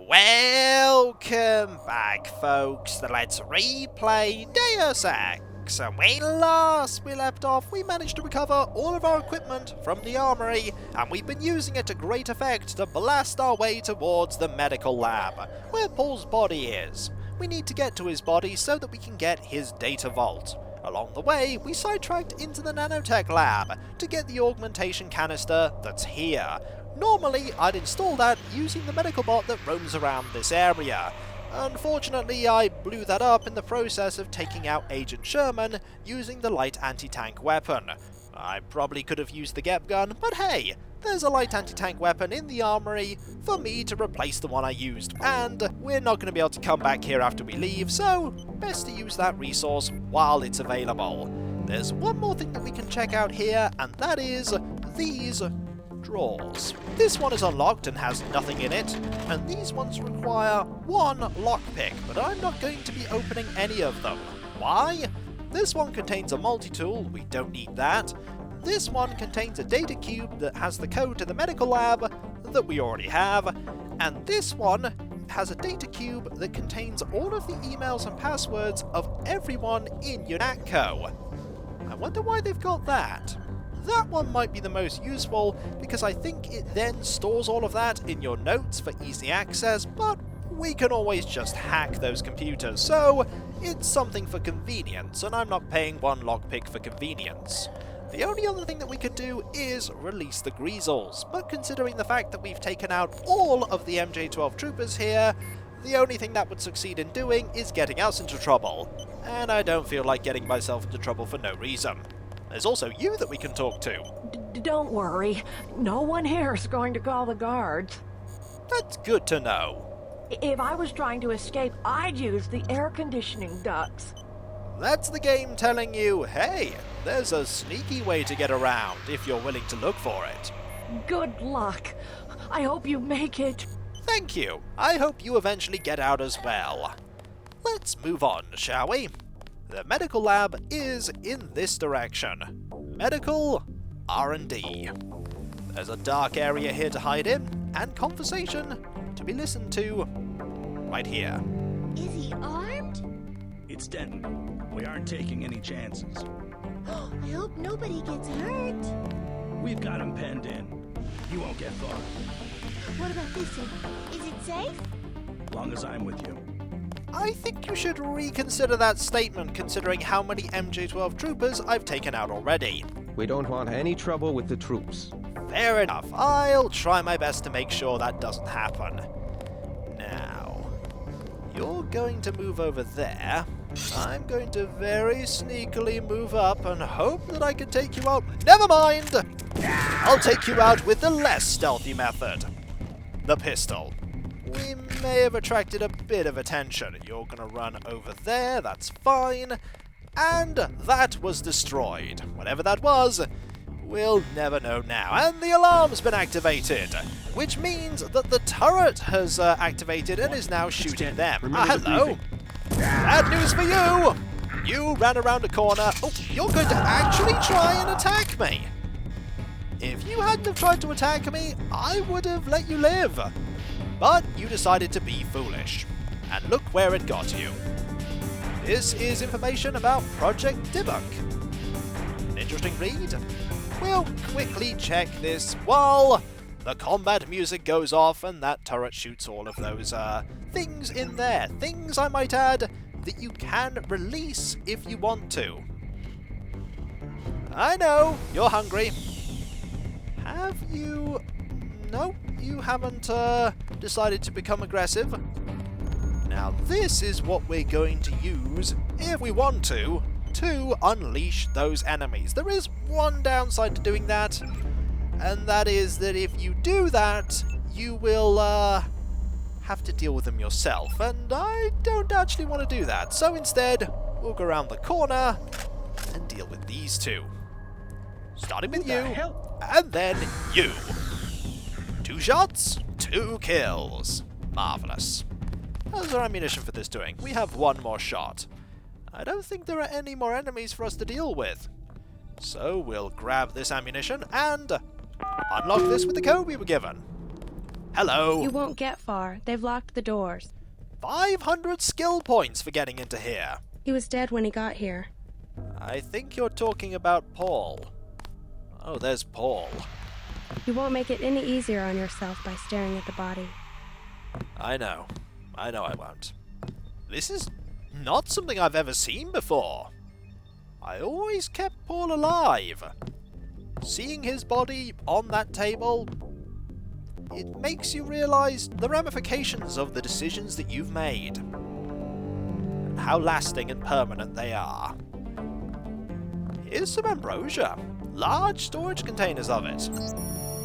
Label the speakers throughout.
Speaker 1: Welcome back, folks. Let's replay Deus Ex. And when last we left off, we managed to recover all of our equipment from the Armory, and we've been using it to great effect to blast our way towards the medical lab, where Paul's body is. We need to get to his body so that we can get his data vault. Along the way, we sidetracked into the nanotech lab to get the augmentation canister that's here. Normally, I'd install that using the medical bot that roams around this area. Unfortunately, I blew that up in the process of taking out Agent Sherman using the light anti-tank weapon. I probably could have used the GEP gun, but hey, there's a light anti-tank weapon in the Armory for me to replace the one I used, and we're not going to be able to come back here after we leave, so best to use that resource while it's available. There's one more thing that we can check out here, and that is these drawers. This one is unlocked and has nothing in it, and these ones require one lockpick, but I'm not going to be opening any of them. Why? This one contains a multi-tool, we don't need that. This one contains a data cube that has the code to the medical lab that we already have, and this one has a data cube that contains all of the emails and passwords of everyone in UNATCO. I wonder why they've got that. That one might be the most useful, because I think it then stores all of that in your notes for easy access, but we can always just hack those computers, so it's something for convenience, and I'm not paying one lockpick for convenience. The only other thing that we could do is release the Greasels, but considering the fact that we've taken out all of the MJ-12 troopers here, the only thing that would succeed in doing is getting us into trouble, and I don't feel like getting myself into trouble for no reason. There's also you that we can talk to.
Speaker 2: Don't worry. No one here is going to call the guards.
Speaker 1: That's good to know.
Speaker 2: If I was trying to escape, I'd use the air conditioning ducts.
Speaker 1: That's the game telling you, hey, there's a sneaky way to get around if you're willing to look for it.
Speaker 2: Good luck. I hope you make it.
Speaker 1: Thank you. I hope you eventually get out as well. Let's move on, shall we? The medical lab is in this direction. Medical R&D. There's a dark area here to hide in, and conversation to be listened to right here.
Speaker 3: Is he armed?
Speaker 4: It's Denton. We aren't taking any chances.
Speaker 3: I hope nobody gets hurt.
Speaker 4: We've got him penned in. You won't get far.
Speaker 3: What about this one? Is it safe?
Speaker 4: Long as I'm with you.
Speaker 1: I think you should reconsider that statement considering how many MJ-12 troopers I've taken out already.
Speaker 5: We don't want any trouble with the troops.
Speaker 1: Fair enough. I'll try my best to make sure that doesn't happen. Now, you're going to move over there. I'm going to very sneakily move up and hope that I can take you out. Never mind! I'll take you out with the less stealthy method. The pistol. We may have attracted a bit of attention. You're gonna run over there, that's fine. And that was destroyed. Whatever that was, we'll never know now. And the alarm's been activated, which means that the turret has activated and is now shooting them. Hello! Bad news for you! You ran around a corner. Oh, you're going to actually try and attack me! If you hadn't have tried to attack me, I would have let you live. But you decided to be foolish. And look where it got you. This is information about Project Debunk. An interesting read. We'll quickly check this while the combat music goes off and that turret shoots all of those things in there. Things, I might add, that you can release if you want to. I know, you're hungry. Have you... Nope, you haven't decided to become aggressive. Now this is what we're going to use, if we want to unleash those enemies. There is one downside to doing that, and that is that if you do that, you will have to deal with them yourself, and I don't actually want to do that. So instead, we'll go around the corner and deal with these two. Starting with you, and then you. 2 shots, 2 kills. Marvellous. How's our ammunition for this doing? We have 1 more shot. I don't think there are any more enemies for us to deal with. So we'll grab this ammunition and unlock this with the code we were given. Hello.
Speaker 6: You won't get far. They've locked the doors.
Speaker 1: 500 skill points for getting into here.
Speaker 6: He was dead when he got here.
Speaker 1: I think you're talking about Paul. Oh, there's Paul.
Speaker 6: You won't make it any easier on yourself by staring at the body.
Speaker 1: I know I won't. This is not something I've ever seen before. I always kept Paul alive. Seeing his body on that table, it makes you realize the ramifications of the decisions that you've made, and how lasting and permanent they are. Here's some ambrosia, large storage containers of it,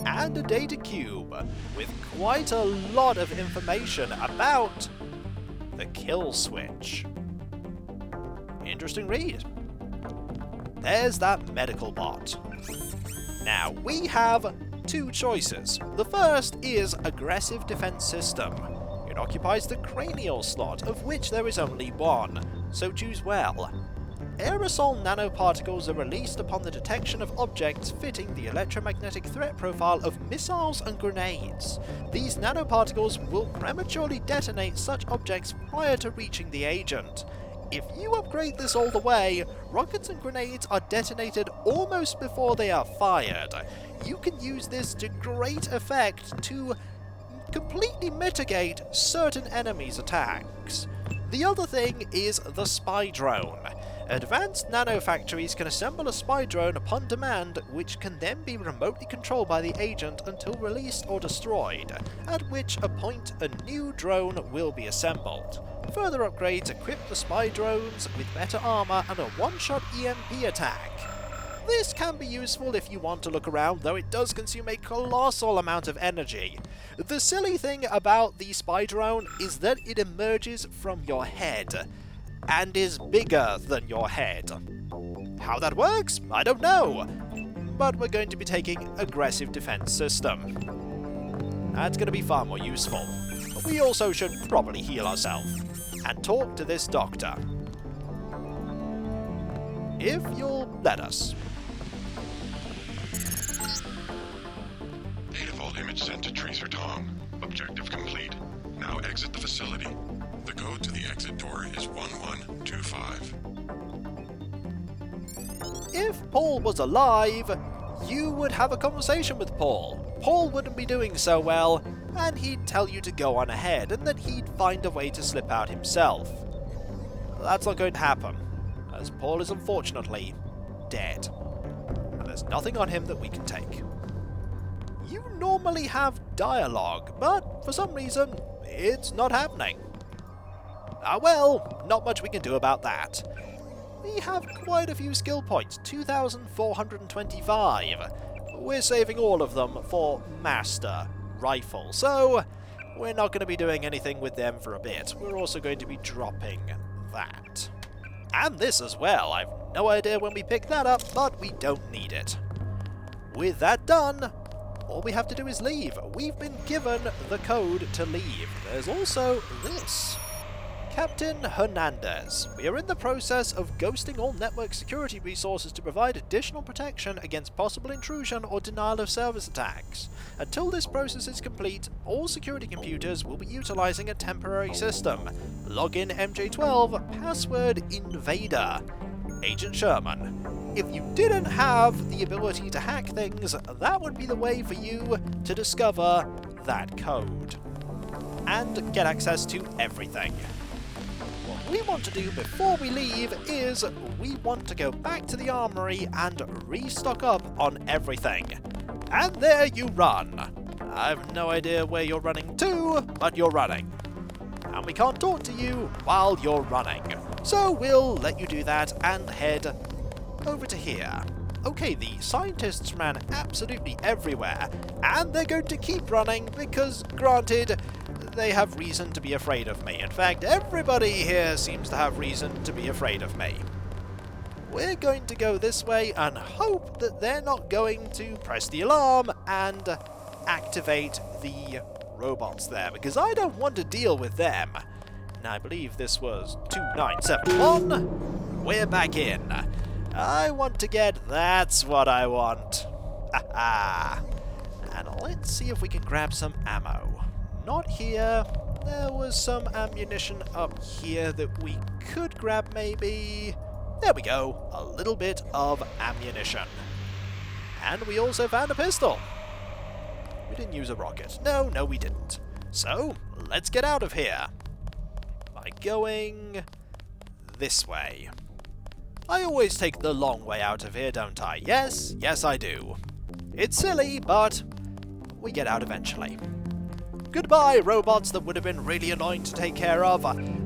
Speaker 1: and a data cube with quite a lot of information about the kill switch. Interesting read. There's that medical bot. Now, we have two choices. The first is aggressive defense system. It occupies the cranial slot, of which there is only one, so choose well. Aerosol nanoparticles are released upon the detection of objects fitting the electromagnetic threat profile of missiles and grenades. These nanoparticles will prematurely detonate such objects prior to reaching the agent. If you upgrade this all the way, rockets and grenades are detonated almost before they are fired. You can use this to great effect to completely mitigate certain enemies' attacks. The other thing is the spy drone. Advanced nanofactories can assemble a spy drone upon demand, which can then be remotely controlled by the agent until released or destroyed, at which point a new drone will be assembled. Further upgrades equip the spy drones with better armor and a one-shot EMP attack. This can be useful if you want to look around, though it does consume a colossal amount of energy. The silly thing about the spy drone is that it emerges from your head, and is bigger than your head. How that works, I don't know, but we're going to be taking aggressive defense system. That's going to be far more useful. But we also should probably heal ourselves, and talk to this doctor. If you'll let us.
Speaker 7: Datavault image sent to Tracer Tom. Objective complete. Now exit the facility. The code to the exit door is 1125.
Speaker 1: If Paul was alive, you would have a conversation with Paul. Paul wouldn't be doing so well, and he'd tell you to go on ahead, and that he'd find a way to slip out himself. That's not going to happen, as Paul is unfortunately dead, and there's nothing on him that we can take. You normally have dialogue, but for some reason, it's not happening. Well, not much we can do about that. We have quite a few skill points, 2,425. We're saving all of them for Master Rifle, so we're not going to be doing anything with them for a bit. We're also going to be dropping that. And this as well. I've no idea when we pick that up, but we don't need it. With that done, all we have to do is leave. We've been given the code to leave. There's also this. Captain Hernandez, we are in the process of ghosting all network security resources to provide additional protection against possible intrusion or denial of service attacks. Until this process is complete, all security computers will be utilizing a temporary system. Login MJ12, password invader. Agent Sherman. If you didn't have the ability to hack things, that would be the way for you to discover that code and get access to everything. What we want to do before we leave is we want to go back to the Armory and restock up on everything. And there you run. I have no idea where you're running to, but you're running. And we can't talk to you while you're running. So we'll let you do that and head over to here. Okay, the scientists ran absolutely everywhere, and they're going to keep running because, granted, they have reason to be afraid of me. In fact, everybody here seems to have reason to be afraid of me. We're going to go this way and hope that they're not going to press the alarm and activate the robots there, because I don't want to deal with them. And I believe this was 2971. We're back in. I want to get... That's what I want. Haha. And let's see if we can grab some ammo. Not here. There was some ammunition up here that we could grab maybe. There we go. A little bit of ammunition. And we also found a pistol. We didn't use a rocket. No, we didn't. So, let's get out of here. By going this way. I always take the long way out of here, don't I? Yes, I do. It's silly, but we get out eventually. Goodbye, robots that would have been really annoying to take care of.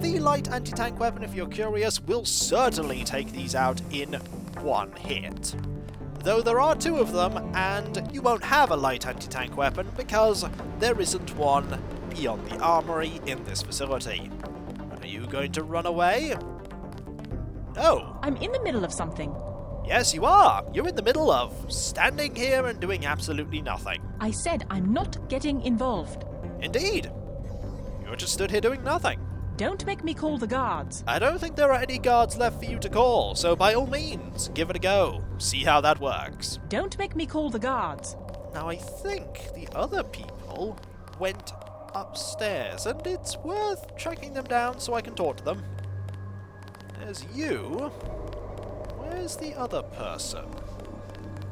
Speaker 1: The light anti-tank weapon, if you're curious, will certainly take these out in one hit. Though there are two of them, and you won't have a light anti-tank weapon because there isn't one beyond the armory in this facility. Are you going to run away? No.
Speaker 8: I'm in the middle of something.
Speaker 1: Yes, you are. You're in the middle of standing here and doing absolutely nothing.
Speaker 8: I said I'm not getting involved.
Speaker 1: Indeed. You're just stood here doing nothing.
Speaker 8: Don't make me call the guards.
Speaker 1: I don't think there are any guards left for you to call, so by all means, give it a go. See how that works.
Speaker 8: Don't make me call the guards.
Speaker 1: Now, I think the other people went upstairs, and it's worth tracking them down so I can talk to them. There's you. Where's the other person?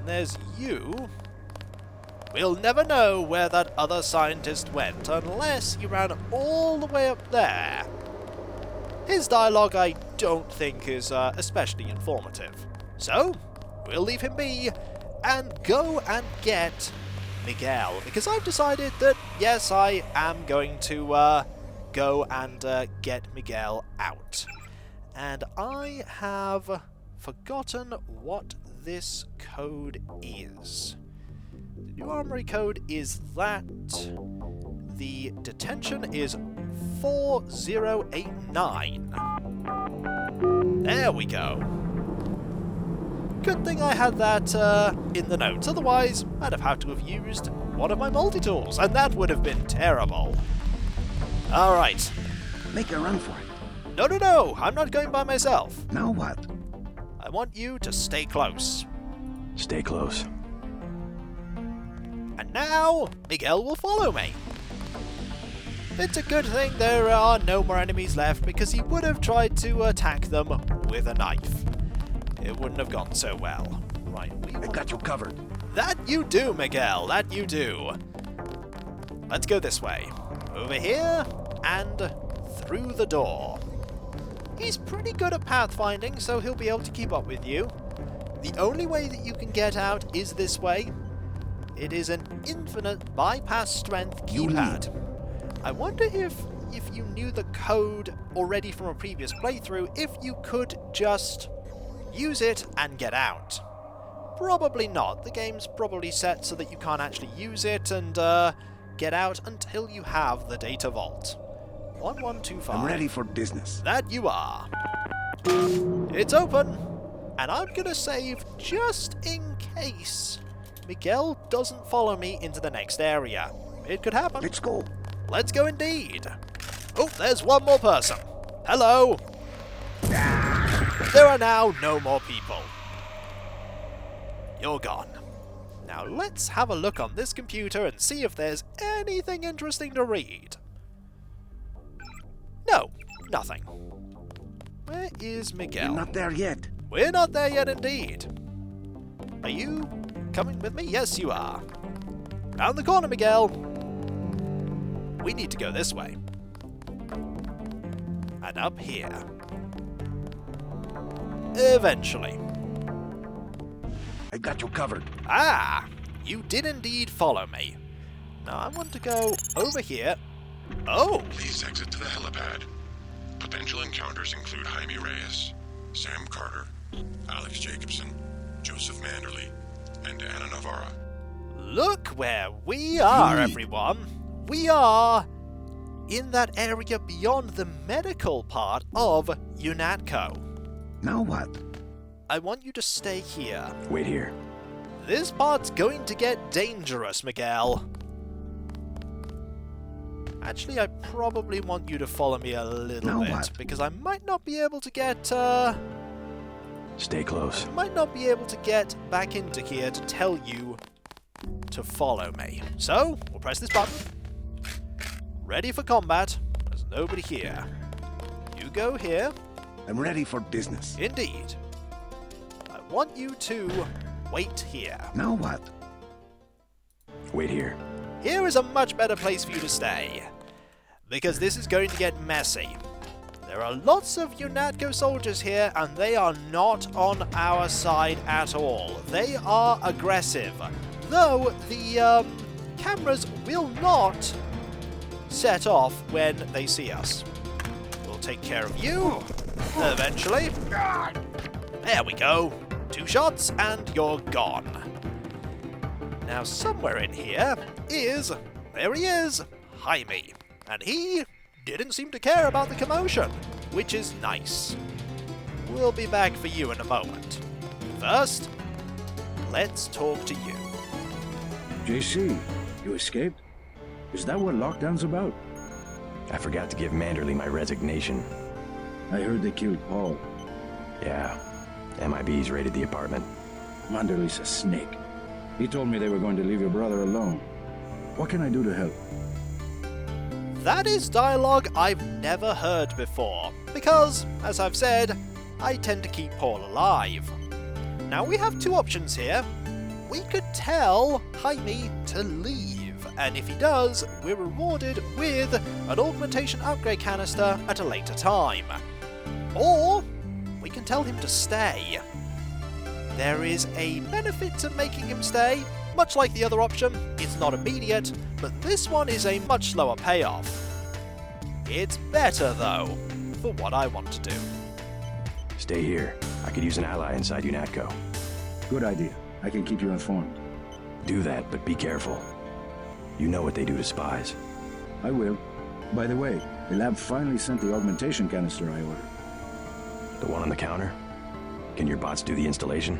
Speaker 1: There's you. We'll never know where that other scientist went unless he ran all the way up there. His dialogue I don't think is especially informative. So, we'll leave him be and go and get Miguel. Because I've decided that, yes, I am going to go and get Miguel out. And I have forgotten what this code is. The new armory code is that. The detention is 4089. There we go. Good thing I had that in the notes, otherwise I'd have had to have used one of my multi-tools, and that would have been terrible. Alright.
Speaker 9: Make a run for it.
Speaker 1: No, I'm not going by myself.
Speaker 9: Now what?
Speaker 1: I want you to stay close.
Speaker 4: Stay close.
Speaker 1: And now, Miguel will follow me. It's a good thing there are no more enemies left, because he would have tried to attack them with a knife. It wouldn't have gone so well. Right,
Speaker 9: I got you covered.
Speaker 1: That you do, Miguel, that you do. Let's go this way. Over here, and through the door. He's pretty good at pathfinding, so he'll be able to keep up with you. The only way that you can get out is this way. It is an infinite bypass strength keypad. I wonder if you knew the code already from a previous playthrough, if you could just use it and get out. Probably not. The game's probably set so that you can't actually use it and get out until you have the data vault. 1125.
Speaker 9: I'm ready for business.
Speaker 1: That you are. It's open, and I'm gonna save just in case Miguel doesn't follow me into the next area. It could happen.
Speaker 9: Let's go.
Speaker 1: Let's go indeed. Oh, there's one more person. Hello. There are now no more people. You're gone. Now let's have a look on this computer and see if there's anything interesting to read. No, nothing. Where is Miguel?
Speaker 9: You're not there yet.
Speaker 1: We're not there yet indeed. Are you coming with me? Yes, you are. Round the corner, Miguel. We need to go this way. And up here. Eventually.
Speaker 9: I got you covered.
Speaker 1: Ah! You did indeed follow me. Now I want to go over here. Oh!
Speaker 7: Please exit to the helipad. Potential encounters include Jaime Reyes, Sam Carter, Alex Jacobson, Joseph Manderley, and Anna Navarra.
Speaker 1: Look where we are, everyone. We are in that area beyond the medical part of UNATCO.
Speaker 9: Now what?
Speaker 1: I want you to stay here.
Speaker 4: Wait here.
Speaker 1: This part's going to get dangerous, Miguel. Actually, I probably want you to follow me a little bit,
Speaker 9: what?
Speaker 1: because I might not be able to get,
Speaker 4: Stay close.
Speaker 1: might not be able to get back into here to tell you to follow me. So, we'll press this button. Ready for combat. There's nobody here. You go here.
Speaker 9: I'm ready for business.
Speaker 1: Indeed. I want you to wait here.
Speaker 9: Now what?
Speaker 5: Wait here.
Speaker 1: Here is a much better place for you to stay, because this is going to get messy. There are lots of UNATCO soldiers here, and they are not on our side at all. They are aggressive, though the cameras will not set off when they see us. We'll take care of you, eventually. There we go. 2 shots, and you're gone. Now, somewhere in here is, there he is, Jaime. And he didn't seem to care about the commotion, which is nice. We'll be back for you in a moment. First, let's talk to you.
Speaker 10: JC, you escaped? Is that what lockdown's about?
Speaker 5: I forgot to give Manderley my resignation.
Speaker 10: I heard they killed Paul.
Speaker 5: Yeah, MIB's raided the apartment.
Speaker 10: Manderley's a snake. He told me they were going to leave your brother alone. What can I do to help?
Speaker 1: That is dialogue I've never heard before, because, as I've said, I tend to keep Paul alive. Now we have 2 options here. We could tell Jaime to leave, and if he does, we're rewarded with an augmentation upgrade canister at a later time. Or, we can tell him to stay. There is a benefit to making him stay. Much like the other option, it's not immediate, but this one is a much slower payoff. It's better, though, for what I want to do.
Speaker 5: Stay here. I could use an ally inside UNATCO.
Speaker 10: Good idea. I can keep you informed.
Speaker 5: Do that, but be careful. You know what they do to spies.
Speaker 10: I will. By the way, the lab finally sent the augmentation canister I ordered.
Speaker 5: The one on the counter? Can your bots do the installation?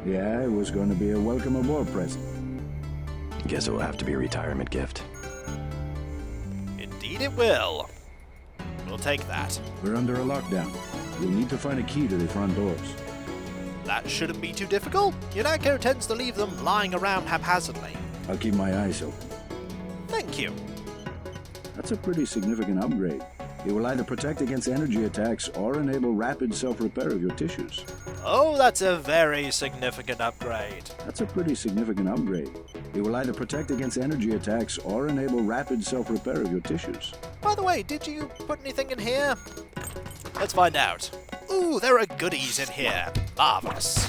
Speaker 10: Yeah, it was going to be a welcome aboard present.
Speaker 5: Guess it will have to be a retirement gift.
Speaker 1: Indeed it will. We'll take that.
Speaker 10: We're under a lockdown. We'll need to find a key to the front doors.
Speaker 1: That shouldn't be too difficult. UNATCO tends to leave them lying around haphazardly.
Speaker 10: I'll keep my eyes open.
Speaker 1: Thank you.
Speaker 10: That's a pretty significant upgrade. It will either protect against energy attacks or enable rapid self-repair of your tissues.
Speaker 1: Oh, that's a very significant upgrade.
Speaker 10: That's a pretty significant upgrade. It will either protect against energy attacks or enable rapid self-repair of your tissues.
Speaker 1: By the way, did you put anything in here? Let's find out. Ooh, there are goodies in here. Marvelous.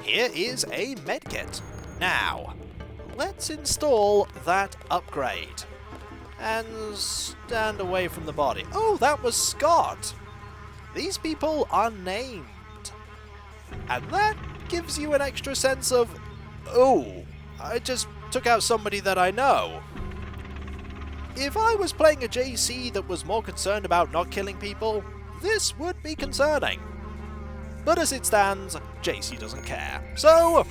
Speaker 1: Here is a medkit. Now, let's install that upgrade. And stand away from the body. Oh, that was Scott. These people are named. And that gives you an extra sense of, oh, I just took out somebody that I know. If I was playing a JC that was more concerned about not killing people, this would be concerning. But as it stands, JC doesn't care. So,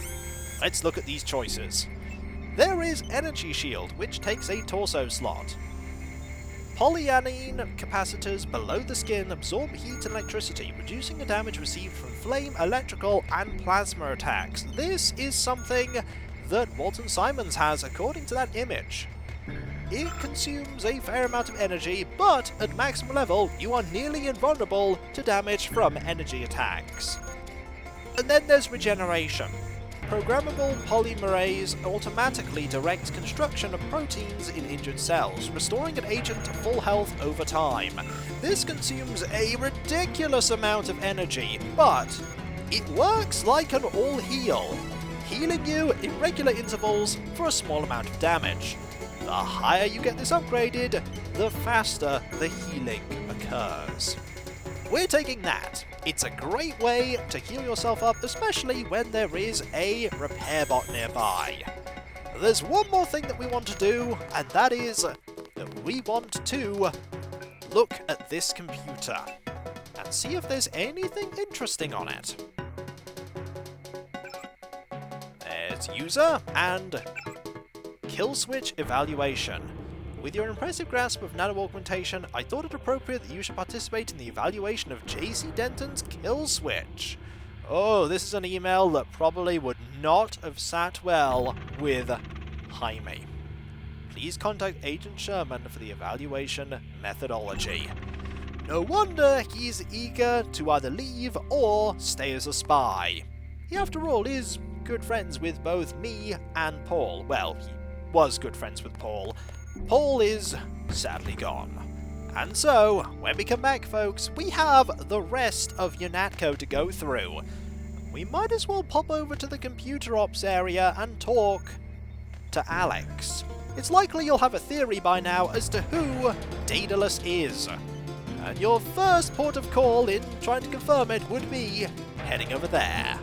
Speaker 1: let's look at these choices. There is Energy Shield, which takes a torso slot. Polyanion capacitors below the skin absorb heat and electricity, reducing the damage received from flame, electrical, and plasma attacks. This is something that Walton Simons has, according to that image. It consumes a fair amount of energy, but at maximum level, you are nearly invulnerable to damage from energy attacks. And then there's Regeneration. Programmable polymerase automatically directs construction of proteins in injured cells, restoring an agent to full health over time. This consumes a ridiculous amount of energy, but it works like an all-heal, healing you in regular intervals for a small amount of damage. The higher you get this upgraded, the faster the healing occurs. We're taking that. It's a great way to heal yourself up, especially when there is a repair bot nearby. There's one more thing that we want to do, and that is that we want to look at this computer and see if there's anything interesting on it. There's user and kill switch evaluation. With your impressive grasp of nano-augmentation, I thought it appropriate that you should participate in the evaluation of JC Denton's kill switch. Oh, this is an email that probably would not have sat well with Jaime. Please contact Agent Sherman for the evaluation methodology. No wonder he's eager to either leave or stay as a spy. He, after all, is good friends with both me and Paul. Well, he was good friends with Paul. Paul is sadly gone. And so, when we come back, folks, we have the rest of UNATCO to go through. We might as well pop over to the computer ops area and talk to Alex. It's likely you'll have a theory by now as to who Daedalus is. And your first port of call in trying to confirm it would be heading over there.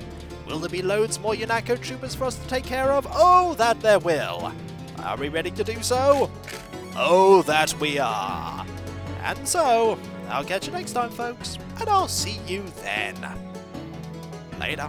Speaker 1: Will there be loads more UNATCO troopers for us to take care of? Oh, that there will. Are we ready to do so? Oh, that we are. And so, I'll catch you next time, folks, and I'll see you then. Later.